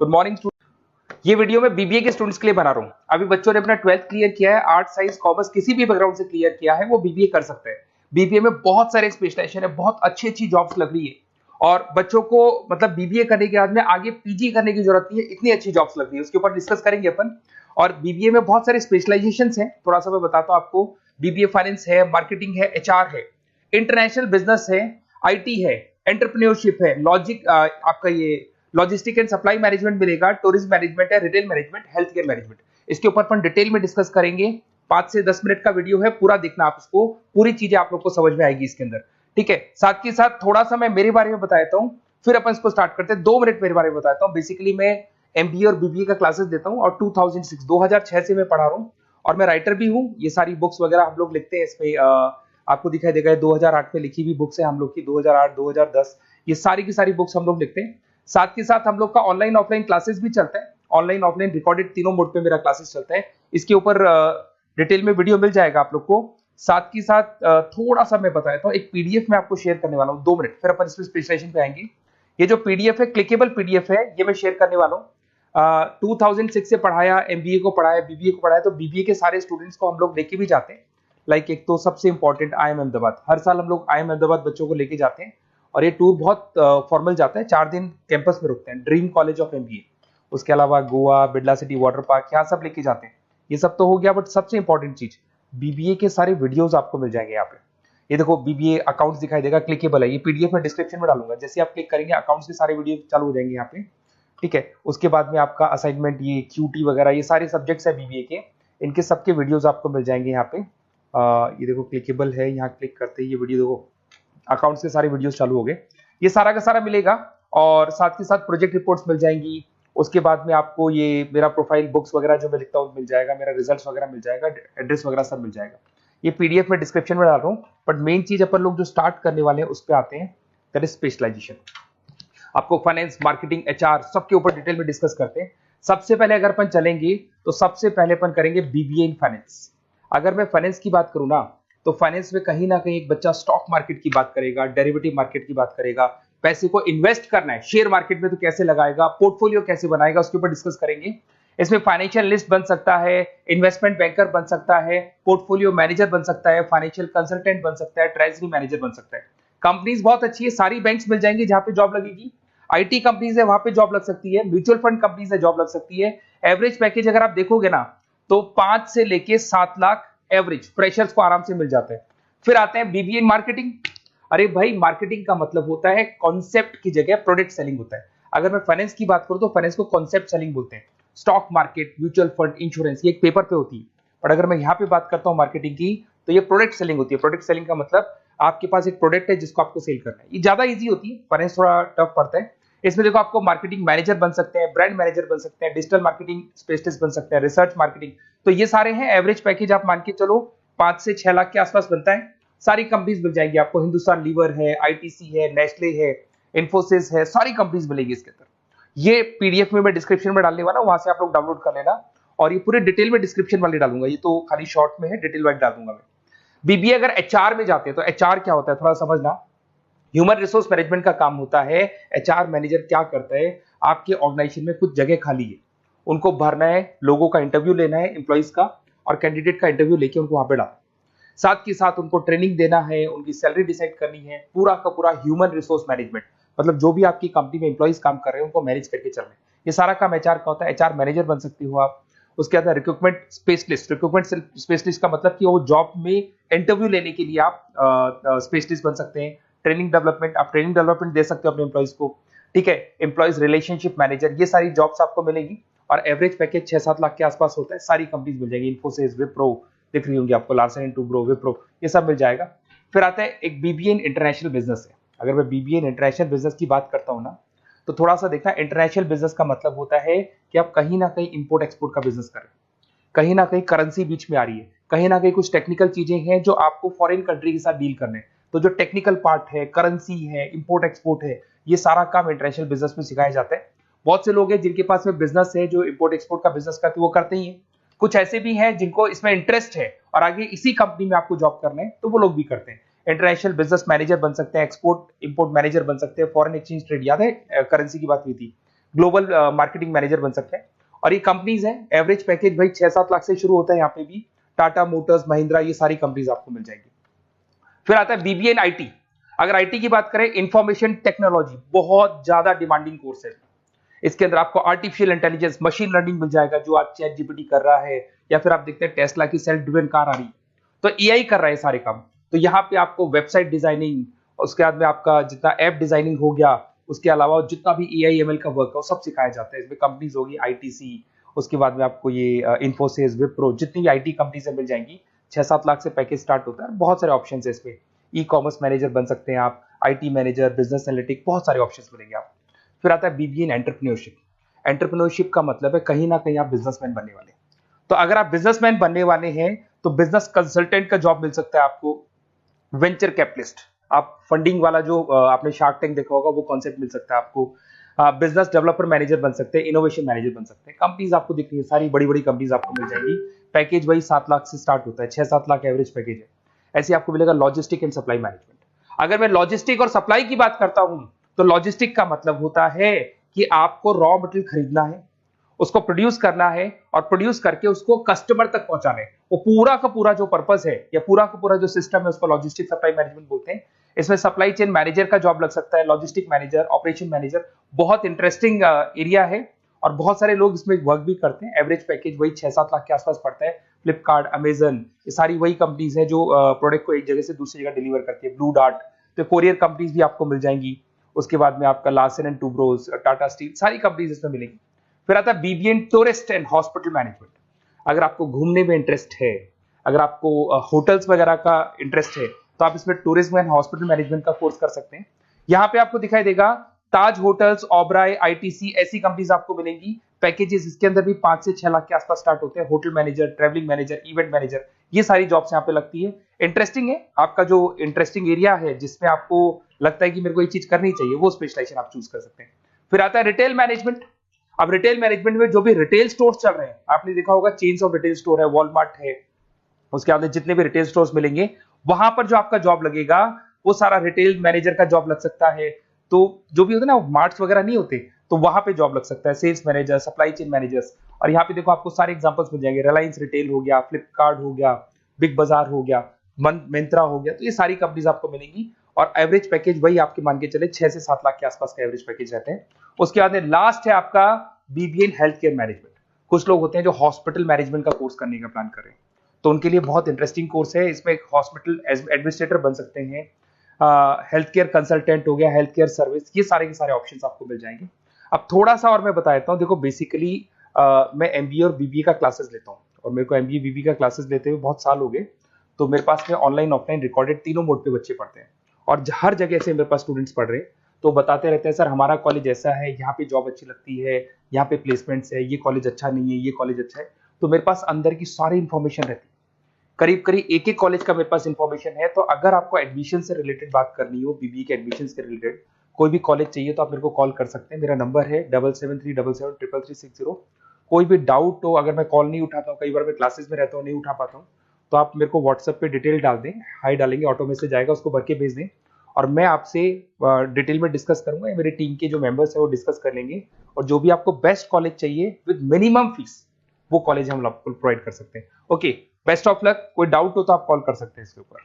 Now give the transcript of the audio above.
Good morning. ये video मैं BBA के स्टूडेंट्स के लिए बना रहा हूँ। अभी बच्चों ने अपना 12th क्लियर किया है, आर्ट साइंस कॉमर्स किसी भी बैकग्राउंड से क्लियर किया है, वो बीबीए कर सकते हैं। बीबीए में बहुत सारे स्पेशलाइजेशन है, बहुत अच्छी अच्छी जॉब्स लग रही है और बच्चों को मतलब बीबीए करने के बाद में आगे पीजी करने की जरूरत नहीं है, इतनी अच्छी जॉब्स लग रही है, उसके ऊपर डिस्कस करेंगे अपन। और बीबीए में बहुत सारे स्पेशलाइजेशन है, थोड़ा सा मैं बताता हूँ आपको। बीबीए फाइनेंस है, मार्केटिंग है, एचआर है, इंटरनेशनल बिजनेस है, आईटी है, एंटरप्रेन्योरशिप है, लॉजिक आपका ये लॉजिस्टिक एंड सप्लाई मैनेजमेंट मिलेगा, टूरिज्म मैनेजमेंट है, retail management, health care management. इसके ऊपर अपन डिटेल में डिस्कस करेंगे। 5 से 10 मिनट का वीडियो है, पूरा देखना आप इसको, पूरी चीजें आप लोग को समझ में आएगी इसके अंदर। ठीक है, साथ के साथ थोड़ा सा मैं मेरे बारे में बताता हूँ, फिर अपन इसको स्टार्ट करते हैं। 2 मिनट मेरे बारे में बताता हूँ। बेसिकली मैं एमबीए और बीबीए का क्लासेस देता हूँ और 2006 से मैं पढ़ा रहा हूँ और मैं राइटर भी हूँ। ये सारी बुक्स वगैरह हम लोग लिखते हैं इसमें, आपको दिखाई देगा 2008 में लिखी हुई बुक्स है हम लोग की, 2008 2010 ये सारी की सारी बुक्स हम लोग लिखते हैं। साथ के साथ हम लोग का ऑनलाइन ऑफलाइन क्लासेस भी चलता है, ऑनलाइन ऑफलाइन रिकॉर्डेड तीनों मोड पे मेरा क्लासेस चलता है। इसके ऊपर डिटेल में वीडियो मिल जाएगा आप लोग को। साथ के साथ थोड़ा सा मैं बताता हूँ, एक पीडीएफ में आपको शेयर करने वाला हूँ, 2 मिनट, फिर अपन इसमें स्पेशलाइजेशन पे आएंगे। ये जो पीडीएफ है, क्लिकेबल पीडीएफ है, ये मैं शेयर करने वाला हूँ। 2006 से पढ़ाया, एमबीए को पढ़ाया, बीबीए को पढ़ाया, तो बीबीए के सारे स्टूडेंट्स को हम लोग लेके भी जाते हैं। लाइक एक तो सबसे इंपॉर्टेंट IIM अहमदाबाद, हर साल हम लोग IIM अहमदाबाद बच्चों को लेके जाते हैं और ये टूर बहुत फॉर्मल जाता है, 4 दिन कैंपस में रुकते हैं, ड्रीम कॉलेज ऑफ एमबीए। उसके अलावा Goa, Birla city water park, यहाँ सब लेके जाते हैं। ये सब तो हो गया, बट सबसे इंपॉर्टेंट चीज बीबीए के सारे वीडियोस आपको मिल जाएंगे यहाँ पे। ये देखो बीबीए अकाउंट्स दिखाई देगा, क्लिकेबल है, ये पीडीएफ में डिस्क्रिप्शन में डालूंगा। जैसे आप क्लिक करेंगे अकाउंट्स के सारे वीडियो चालू हो जाएंगे यहाँ पे। ठीक है, उसके बाद में आपका असाइनमेंट, ये क्यूटी वगैरह, ये सारे सब्जेक्ट्स है बीबीए के, इनके सबके वीडियोस आपको मिल जाएंगे यहाँ पे। ये देखो क्लिकेबल है, यहाँ क्लिक करते ही ये वीडियो देखो, अकाउंट्स के सारे वीडियोस चालू हो गए, ये सारा का सारा मिलेगा। और साथ के साथ प्रोजेक्ट रिपोर्ट्स मिल जाएंगी। उसके बाद में आपको ये मेरा प्रोफाइल बुक्स वगैरह जो मैं लिखता हूँ मिल जाएगा, मेरा रिजल्ट्स वगैरह मिल जाएगा, एड्रेस वगैरह सब मिल जाएगा। ये पीडीएफ में डिस्क्रिप्शन में डाल रहा हूँ। बट मेन चीज अपन लोग जो स्टार्ट करने वाले हैं उस पर आते हैं, दैट इज स्पेशलाइजेशन। आपको फाइनेंस, मार्केटिंग, एचआर सबके ऊपर डिटेल में डिस्कस करते हैं। सबसे पहले अगर अपन चलेंगे तो सबसे पहले अपन करेंगे बीबीए इन फाइनेंस। अगर मैं फाइनेंस की बात करूँ ना, तो फाइनेंस में कहीं ना कहीं एक बच्चा स्टॉक मार्केट की बात करेगा, डेरिवेटिव मार्केट की बात करेगा, पैसे को इन्वेस्ट करना है शेयर मार्केट में तो कैसे लगाएगा, पोर्टफोलियो कैसे बनाएगा, उसके ऊपर डिस्कस करेंगे। इसमें फाइनेंशियल लिस्ट बन सकता है, इन्वेस्टमेंट बैंकर बन सकता है, पोर्टफोलियो मैनेजर बन सकता है, फाइनेंशियल कंसल्टेंट बन सकता है, ट्रेजरी मैनेजर बन सकता है। कंपनीज बहुत अच्छी है, सारी बैंक्स मिल जाएंगी जहां पे जॉब लगेगी। आईटी कंपनीज है, वहां पे जॉब लग सकती है, म्यूचुअल फंड कंपनीज है, जॉब लग सकती है। एवरेज पैकेज अगर आप देखोगे ना, तो 5 से लेके 7 लाख एवरेज फ्रेशर्स को आराम से मिल जाता है। फिर आते हैं बीबीए इन मार्केटिंग। अरे भाई, मार्केटिंग का मतलब होता है कॉन्सेप्ट की जगह प्रोडक्ट सेलिंग होता है। अगर मैं फाइनेंस की बात करूं तो फाइनेंस को कॉन्सेप्ट सेलिंग बोलते हैं। Stock market, mutual fund, insurance, ये एक पेपर पे होती है। और अगर मैं यहाँ पे बात करता हूँ मार्केटिंग की, तो ये प्रोडक्ट सेलिंग होती है। प्रोडक्ट सेलिंग का मतलब आपके पास एक प्रोडक्ट है जिसको आपको सेल करना है। ये ज्यादा ईजी होती है, फाइनेंस थोड़ा टफ पड़ता है। इसमें देखो आपको मार्केटिंग मैनेजर बन सकते हैं, ब्रांड मैनेजर बन सकते हैं, डिजिटल मार्केटिंग स्पेशलिस्ट बन सकते हैं, रिसर्च मार्केटिंग, तो ये सारे हैं। एवरेज पैकेज आप मान के चलो 5 से 6 लाख के आसपास बनता है। सारी कंपनीज मिल जाएंगी आपको, हिंदुस्तान लीवर है, आईटीसी है, नेस्ले है, इन्फोसिस है, सारी कंपनीज मिलेगी इसके अंदर। ये पीडीएफ में मैं डिस्क्रिप्शन में डालने वाला हूं, वहां से आप लोग डाउनलोड कर लेना। और ये पूरे डिटेल में डिस्क्रिप्शन वाले डालूंगा, ये तो खाली शॉर्ट में है, डिटेल वाइज डाल दूंगा मैं। बीबीए अगर एचआर में जाते हैं तो एचआर क्या होता है थोड़ा समझना। ह्यूमन रिसोर्स मैनेजमेंट का काम होता है। एचआर मैनेजर क्या करता है, आपके ऑर्गेनाइजेशन में कुछ जगह खाली है, उनको भरना है, लोगों का इंटरव्यू लेना है, एम्प्लॉइज का, और कैंडिडेट का इंटरव्यू लेके उनको वहां पे डालना। साथ के साथ उनको ट्रेनिंग देना है, उनकी सैलरी डिसाइड करनी है, पूरा का पूरा ह्यूमन रिसोर्स मैनेजमेंट, मतलब जो भी आपकी कंपनी में एम्प्लॉइज काम कर रहे हैं उनको मैनेज करके चलना है। ये सारा काम एचआर का होता है। एचआर मैनेजर बन सकते हो आप। उसके बाद रिक्रूटमेंट स्पेशलिस्ट। रिक्रूटमेंट स्पेशलिस्ट का मतलब कि वो जॉब में इंटरव्यू लेने के लिए आप स्पेशलिस्ट बन सकते हैं। ट्रेनिंग डेवलपमेंट, आप ट्रेनिंग डेवलपमेंट दे सकते हो अपने एम्प्लॉइज को। ठीक है, एम्प्लॉइज रिलेशनशिप मैनेजर, ये सारी जॉब्स आपको मिलेगी। और एवरेज पैकेज 6-7 लाख के आसपास होता है। सारी कंपनीज मिल जाएगी, इन्फोसिस, विप्रो दिख रही होंगी आपको, लार्सन एंड टुब्रो, विप्रो, ये सब मिल जाएगा। फिर आता है एक बीबीए इन इंटरनेशनल बिजनेस है। अगर मैं बीबीए इन इंटरनेशनल बिजनेस की बात करता हूँ ना, तो थोड़ा सा देखना, इंटरनेशनल बिजनेस का मतलब होता है कि आप कहीं ना कहीं इंपोर्ट एक्सपोर्ट का बिजनेस करें, कहीं ना कहीं करेंसी बीच में आ रही है, कहीं ना कहीं कुछ टेक्निकल चीजें हैं जो आपको फॉरेन कंट्री के साथ डील करने, तो जो टेक्निकल पार्ट है, करेंसी है, इंपोर्ट एक्सपोर्ट है, ये सारा काम इंटरनेशनल बिजनेस में सिखाया जाता है। बहुत से लोग हैं जिनके पास में बिजनेस है जो इंपोर्ट एक्सपोर्ट का बिजनेस करते वो करते ही हैं। कुछ ऐसे भी हैं जिनको इसमें इंटरेस्ट है और आगे इसी कंपनी में आपको जॉब करना है, तो वो लोग भी करते हैं। इंटरनेशनल बिजनेस मैनेजर बन सकते हैं, एक्सपोर्ट इंपोर्ट मैनेजर बन सकते हैं, फॉरेन एक्सचेंज ट्रेड, याद है करेंसी की बात हुई थी, ग्लोबल मार्केटिंग मैनेजर बन सकते हैं। और ये कंपनीज है, एवरेज पैकेज भाई 6-7 लाख से शुरू होता है यहाँ पे भी। टाटा मोटर्स, महिंद्रा, ये सारी कंपनीज आपको मिल जाएगी। फिर आता है बीबीए इन आईटी। अगर आईटी की बात करें, इंफॉर्मेशन टेक्नोलॉजी बहुत ज्यादा डिमांडिंग कोर्स है। इसके अंदर आपको आर्टिफिशियल इंटेलिजेंस, मशीन लर्निंग मिल जाएगा, जो आज चैट जीपीटी कर रहा है, या फिर आप देखते हैं टेस्ला की सेल्फ ड्रिवन कार आ रही है, तो एआई कर रहा है सारे काम। तो यहाँ पे आपको वेबसाइट डिजाइनिंग, उसके बाद में आपका जितना ऐप डिजाइनिंग हो गया, उसके अलावा जितना भी एआई एमएल का वर्क है वो सब सिखाया जाता है। इसमें कंपनीज होगी आईटीसी, उसके बाद में आपको ये इन्फोसिस, विप्रो, जितनी भी आईटी कंपनीज मिल जाएंगी। 6-7 लाख से पैकेज स्टार्ट होता है। बहुत सारे ऑप्शन है इसमें। ई कॉमर्स मैनेजर बन सकते हैं आप, आईटी मैनेजर, बिजनेस एनालिटिक, बहुत सारे ऑप्शन मिलेंगे आप। फिर आता है बीबीए इन एंटरप्रेन्योरशिप। एंटरप्रेन्योरशिप का मतलब है कहीं ना कहीं आप बिजनेसमैन बनने वाले। तो अगर आप बिजनेसमैन बनने वाले हैं तो बिजनेस कंसल्टेंट का जॉब मिल सकता है आपको। वेंचर कैपिटलिस्ट, आप फंडिंग वाला जो आपने शार्क टैंक देखा होगा वो कॉन्सेप्ट मिल सकता है आपको। बिजनेस डेवलपर मैनेजर बन सकते हैं, इनोवेशन मैनेजर बन सकते हैं। कंपनीज आपको दिख रही है, सारी बड़ी बड़ी कंपनीज आपको मिल जाएंगी। पैकेज वही 7 लाख से स्टार्ट होता है, 6-7 लाख एवरेज पैकेज है। ऐसे आपको मिलेगा लॉजिस्टिक एंड सप्लाई मैनेजमेंट। अगर मैं लॉजिस्टिक और सप्लाई की बात करता हूं तो लॉजिस्टिक का मतलब होता है कि आपको रॉ मटेरियल खरीदना है, उसको प्रोड्यूस करना है, और प्रोड्यूस करके उसको कस्टमर तक पहुंचाना है। वो पूरा का पूरा जो पर्पस है या पूरा का पूरा जो सिस्टम है उसको लॉजिस्टिक सप्लाई मैनेजमेंट बोलते हैं। इसमें सप्लाई चेन मैनेजर का जॉब लग सकता है, लॉजिस्टिक मैनेजर, ऑपरेशन मैनेजर। बहुत इंटरेस्टिंग एरिया है और बहुत सारे लोग इसमें वर्क भी करते हैं। एवरेज पैकेज वही 6-7 लाख के आसपास पड़ता है। फ्लिपकार्ट, अमेजन, ये सारी वही कंपनीज है जो प्रोडक्ट को एक जगह से दूसरी जगह डिलीवर करती है। ब्लू डार्ट, तो कोरियर कंपनीज भी आपको मिल जाएंगी। उसके बाद में आपका Larsen and Toubro, Tata steel, सारी कंपनीज इसमें मिलेंगी। फिर आता है BBA in tourist and hospital management. अगर आपको घूमने में इंटरेस्ट है, अगर आपको होटल्स वगैरह का इंटरेस्ट है, तो आप इसमें टूरिज्म एंड हॉस्पिटल मैनेजमेंट का कोर्स कर सकते हैं। यहाँ पे आपको दिखाई देगा ताज होटल्स, ओबराय, आईटीसी, ऐसी कंपनीज आपको मिलेंगी। पैकेजेस इसके अंदर भी 5 से 6 लाख के आसपास स्टार्ट होते हैं। Hotel manager, travelling manager, event manager, ये सारी जॉब्स यहाँ पे लगती है। इंटरेस्टिंग है, आपका जो इंटरेस्टिंग एरिया है जिसमें आपको लगता है कि मेरे को ये चीज करनी चाहिए, वो स्पेशलाइजेशन आप चूज कर सकते हैं। फिर आता है रिटेल मैनेजमेंट। अब रिटेल मैनेजमेंट में जो भी रिटेल स्टोर्स चल रहे हैं, आपने देखा होगा चेन्स ऑफ रिटेल स्टोर है, वॉलमार्ट है, उसके बाद जितने भी रिटेल स्टोर्स मिलेंगे वहां पर जो आपका जॉब लगेगा वो सारा रिटेल मैनेजर का जॉब लग सकता है। तो जो भी होता है ना, मार्ट्स वगैरह नहीं होते, तो वहां पे जॉब लग सकता है, sales manager, supply chain managers. और यहाँ पे देखो आपको सारे एग्जांपल्स मिल जाएंगे। रिलायंस रिटेल हो गया, फ्लिपकार्ट हो गया, बिग बाजार हो गया, मिंत्रा हो गया, तो ये सारी कंपनीज आपको मिलेंगी। और एवरेज पैकेज वही आपके मान के चले 6 से 7 लाख के आसपास का एवरेज पैकेज रहते हैं। उसके बाद लास्ट है आपका BBA in health care management. कुछ लोग होते हैं जो हॉस्पिटल मैनेजमेंट का कोर्स करने का प्लान कर रहे हैं, तो उनके लिए बहुत इंटरेस्टिंग कोर्स है। इसमें एक हॉस्पिटल एडमिनिस्ट्रेटर बन सकते हैं, हेल्थ केयर कंसल्टेंट हो गया, हेल्थ केयर सर्विस, ये सारे के सारे ऑप्शंस आपको मिल जाएंगे। अब थोड़ा सा और मैं बता देता हूँ। देखो बेसिकली मैं एमबीए और बीबीए का क्लासेस लेता हूँ, और मेरे को एमबीए बीबीए का क्लासेस लेते हुए बहुत साल हो गए। तो मेरे पास में ऑनलाइन ऑफलाइन रिकॉर्डेड तीनों मोड पे बच्चे पढ़ते हैं, और हर जगह से मेरे पास स्टूडेंट्स पढ़ रहे हैं। तो बताते रहते हैं सर हमारा कॉलेज ऐसा है, यहाँ पे जॉब अच्छी लगती है, यहाँ पे प्लेसमेंट्स है, ये कॉलेज अच्छा नहीं है, ये कॉलेज अच्छा है। तो मेरे पास अंदर की सारी इंफॉर्मेशन रहती है, करीब करीब एक एक कॉलेज का मेरे पास इंफॉर्मेशन है। तो अगर आपको एडमिशन से रिलेटेड बात करनी हो, बीबीए के एडमिशन से रिलेटेड कोई भी कॉलेज चाहिए, तो आप मेरे को कॉल कर सकते हैं। मेरा नंबर है 7737733360। कोई भी डाउट हो, अगर मैं कॉल नहीं उठाता हूँ, कई बार मैं क्लासेस में रहता हूँ, नहीं उठा पाता हूँ, तो आप मेरे को व्हाट्सएप पे डिटेल डाल दें, हाई डालेंगे, ऑटो मैसेज आएगा, उसको भर के भेज दें, और मैं आपसे डिटेल में डिस्कस करूंगा। मेरे टीम के जो मेंबर्स हैं वो डिस्कस कर लेंगे, और जो भी आपको बेस्ट कॉलेज चाहिए विद मिनिमम फीस, वो कॉलेज हम आपको प्रोवाइड कर सकते हैं। Okay, best of luck. कोई डाउट हो तो आप कॉल कर सकते हैं इसके ऊपर।